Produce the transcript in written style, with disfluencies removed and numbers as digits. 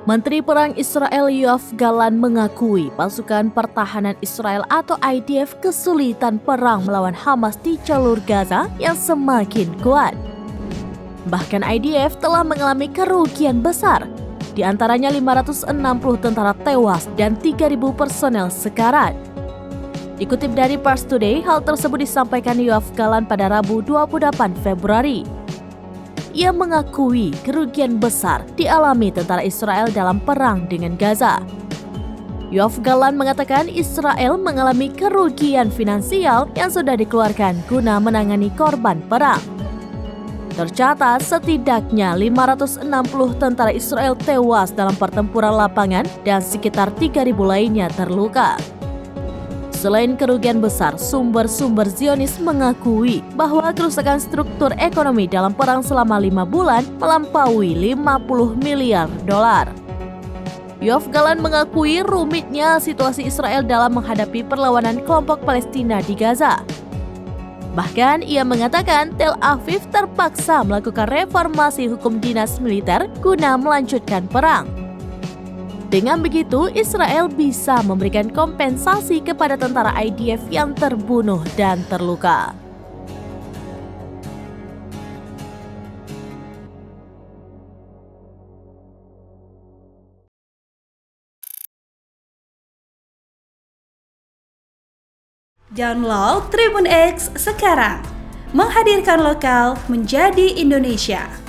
Menteri Perang Israel Yoav Gallant mengakui pasukan pertahanan Israel atau IDF kesulitan perang melawan Hamas di jalur Gaza yang semakin kuat. Bahkan IDF telah mengalami kerugian besar, di antaranya 560 tentara tewas dan 3.000 personel sekarat. Dikutip dari Pars Today, hal tersebut disampaikan Yoav Gallant pada Rabu 28 Februari. Ia mengakui kerugian besar dialami tentara Israel dalam perang dengan Gaza. Yoav Gallant mengatakan Israel mengalami kerugian finansial yang sudah dikeluarkan guna menangani korban perang. Tercatat setidaknya 560 tentara Israel tewas dalam pertempuran lapangan dan sekitar 3.000 lainnya terluka. Selain kerugian besar, sumber-sumber Zionis mengakui bahwa kerusakan struktur ekonomi dalam perang selama 5 bulan melampaui 50 miliar dolar. Yoav Gallant mengakui rumitnya situasi Israel dalam menghadapi perlawanan kelompok Palestina di Gaza. Bahkan ia mengatakan Tel Aviv terpaksa melakukan reformasi hukum dinas militer guna melanjutkan perang. Dengan begitu, Israel bisa memberikan kompensasi kepada tentara IDF yang terbunuh dan terluka. Download Tribun X sekarang, menghadirkan lokal menjadi Indonesia.